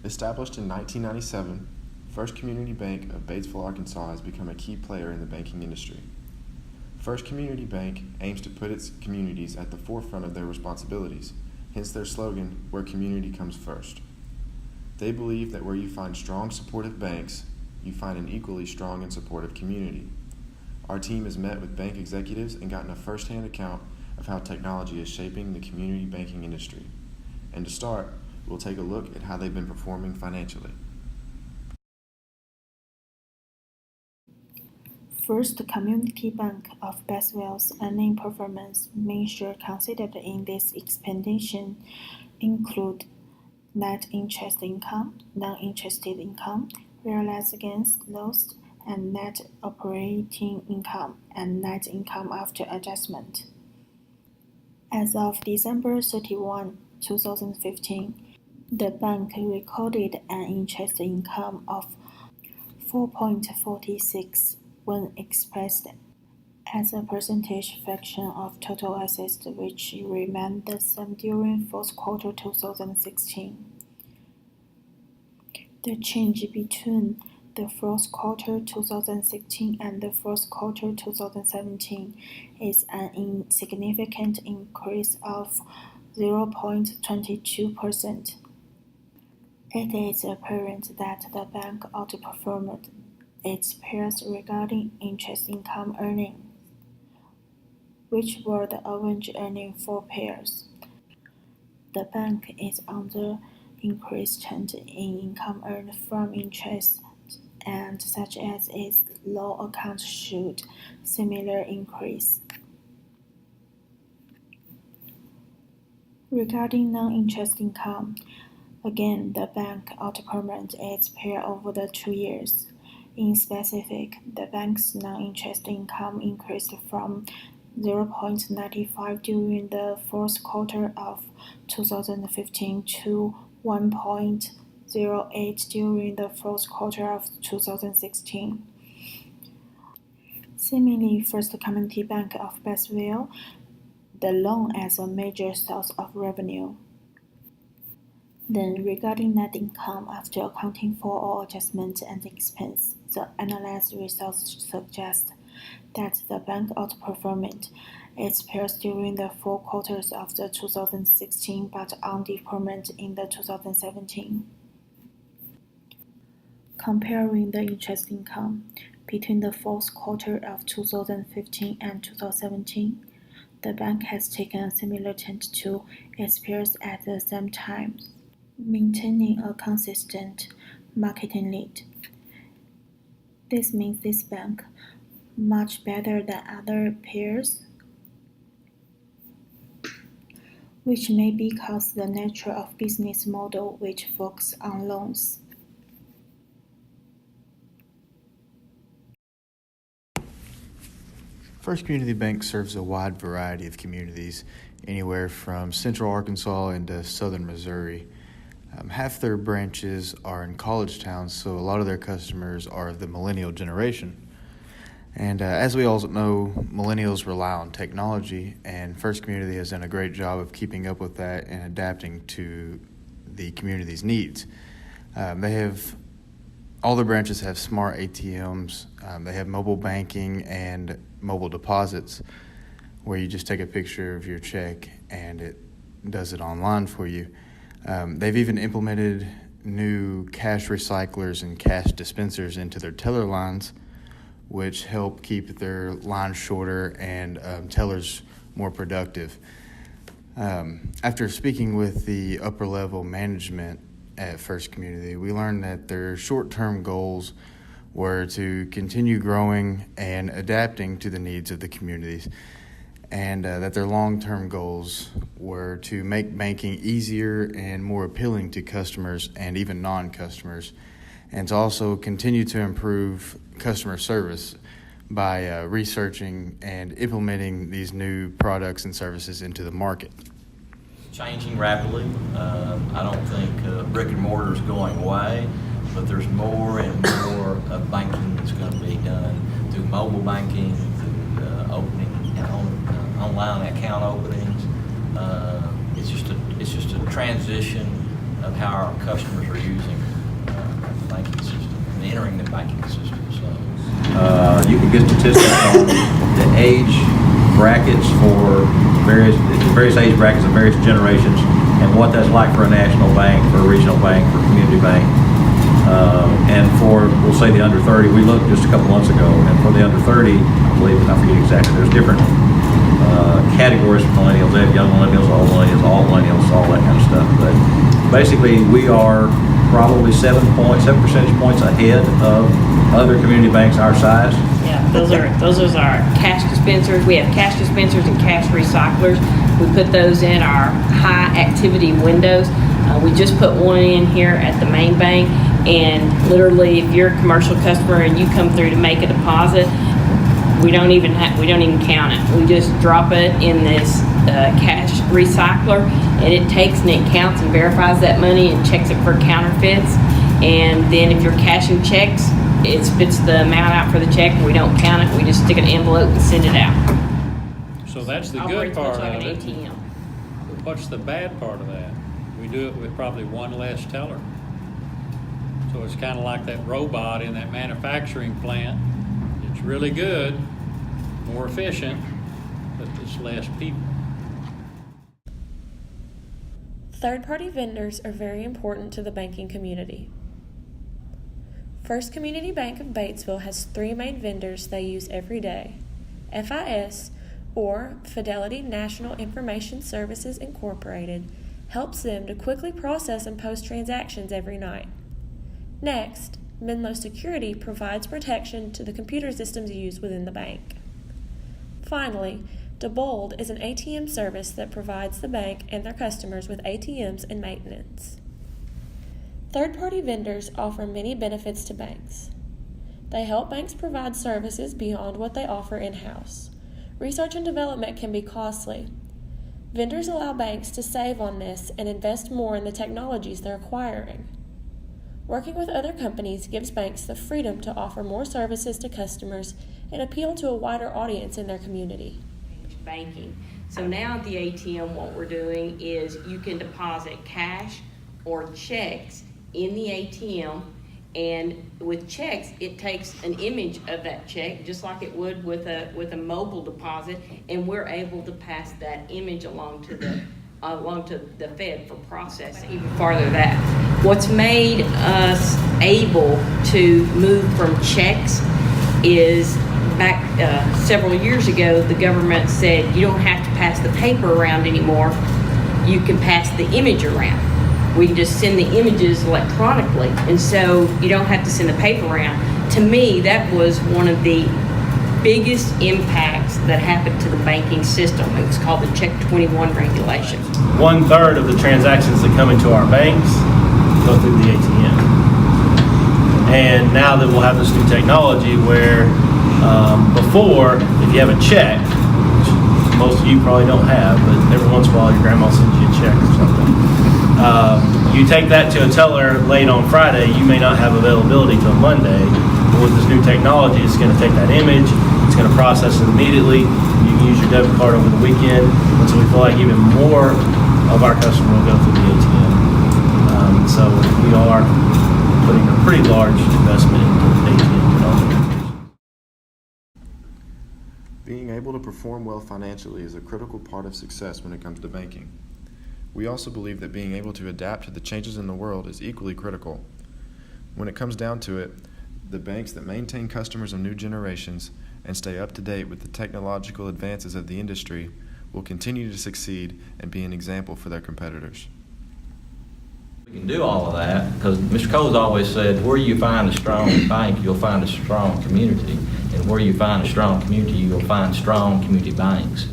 Established in 1997, First Community Bank of Batesville, Arkansas has become a key player in the banking industry. First Community Bank aims to put its communities at the forefront of their responsibilities, hence their slogan, "Where community comes first." They believe that where you find strong, supportive banks, you find an equally strong and supportive community. Our team has met with bank executives and gotten a first-hand account of how technology is shaping the community banking industry. And to start, we'll take a look at how they've been performing financially. First Community Bank of Batesville's earning performance measures considered in this expedition include net interest income, non-interest income, realized gains, loss, and net operating income, and net income after adjustment. As of December 31, 2015, the bank recorded an interest income of 4.46 when expressed as a percentage fraction of total assets, which remained the same during fourth quarter 2016. The change between the fourth quarter 2016 and the fourth quarter 2017 is an insignificant increase of 0.22%. It is apparent that the bank outperformed its peers regarding interest income earnings, which were the average earning for peers. The bank is on the increased trend in income earned from interest, and such as its loan account showed similar increase. Regarding non-interest income, again, the bank outperformed its peer over the 2 years. In specific, the bank's non-interest income increased from 0.95 during the fourth quarter of 2015 to 1.08 during the fourth quarter of 2016. Similarly, First Community Bank of Batesville, the loan as a major source of revenue. Then, regarding net income after accounting for all adjustments and expense, the analyzed results suggest that the bank outperformed its peers during the 4 quarters of the 2016 but underperformed in the 2017. Comparing the interest income between the fourth quarter of 2015 and 2017, the bank has taken a similar trend to its peers at the same time, maintaining a consistent marketing lead. This means this bank much better than other peers, which may be because the nature of business model which focuses on loans. First Community Bank serves a wide variety of communities, anywhere from central Arkansas into southern Missouri. Half their branches are in college towns, so a lot of their customers are of the millennial generation. And as we all know, millennials rely on technology, and First Community has done a great job of keeping up with that and adapting to the community's needs. All the branches have smart ATMs. They have mobile banking and mobile deposits, where you just take a picture of your check and it does it online for you. They've even implemented new cash recyclers and cash dispensers into their teller lines, which help keep their lines shorter and tellers more productive. After speaking with the upper level management at First Community, we learned that their short-term goals were to continue growing and adapting to the needs of the communities, and that their long-term goals were to make banking easier and more appealing to customers and even non-customers, and to also continue to improve customer service by researching and implementing these new products and services into the market. Changing rapidly. I don't think brick and mortar is going away, but there's more and more of banking that's going to be done through mobile banking, through opening online account openings. It's just a transition of how our customers are using the banking system and entering the banking system. So you can get statistics on the age brackets for various age brackets of various generations and what that's like for a national bank, for a regional bank, for a community bank. And for, we'll say the under 30, we looked just a couple months ago, and for the under 30, I believe, I forget exactly, there's different categories for millennials. They have young millennials, all millennials, all that kind of stuff. But basically, we are probably 7 percentage points ahead of other community banks our size. Yeah, those are our cash dispensers. We have cash dispensers and cash recyclers. We put those in our high activity windows. We just put one in here at the main bank, and literally, if you're a commercial customer and you come through to make a deposit, we don't even count it. We just drop it in this cash recycler, and it takes and it counts and verifies that money and checks it for counterfeits. And then if you're cashing checks, it spits the amount out for the check, and we don't count it. We just stick an envelope and send it out. So that's the Operates good much part like of an it. ATM. What's the bad part of that? We do it with probably one less teller. So it's kind of like that robot in that manufacturing plant. It's really good, more efficient, but it's less people. Third-party vendors are very important to the banking community. First Community Bank of Batesville has 3 main vendors they use every day. FIS, or Fidelity National Information Services Incorporated, helps them to quickly process and post transactions every night. Next, Menlo Security provides protection to the computer systems used within the bank. Finally, DeBold is an ATM service that provides the bank and their customers with ATMs and maintenance. Third-party vendors offer many benefits to banks. They help banks provide services beyond what they offer in-house. Research and development can be costly. Vendors allow banks to save on this and invest more in the technologies they're acquiring. Working with other companies gives banks the freedom to offer more services to customers and appeal to a wider audience in their community. Banking. So now at the ATM, what we're doing is you can deposit cash or checks in the ATM, and with checks, it takes an image of that check, just like it would with a mobile deposit, and we're able to pass that image along to the Fed for processing. Even farther that, what's made us able to move from checks is back several years ago, the government said you don't have to pass the paper around anymore. You can pass the image around. We can just send the images electronically, and so you don't have to send the paper around. To me, that was one of the biggest impacts that happened to the banking system. It was called the Check 21 regulation. 1/3 of the transactions that come into our banks go through the ATM. And now that we'll have this new technology where before, if you have a check, which most of you probably don't have, but every once in a while your grandma sends you a check or something, you take that to a teller late on Friday, you may not have availability till Monday. But with this new technology, it's going to take that image, it's going to process it immediately. You can use your debit card over the weekend, and so we feel like even more of our customers will go through the ATM. So we are putting a pretty large investment into ATM development. Being able to perform well financially is a critical part of success when it comes to banking. We also believe that being able to adapt to the changes in the world is equally critical. When it comes down to it, the banks that maintain customers of new generations and stay up to date with the technological advances of the industry will continue to succeed and be an example for their competitors. We can do all of that because Mr. Cole's always said, where you find a strong bank, you'll find a strong community. And where you find a strong community, you'll find strong community banks.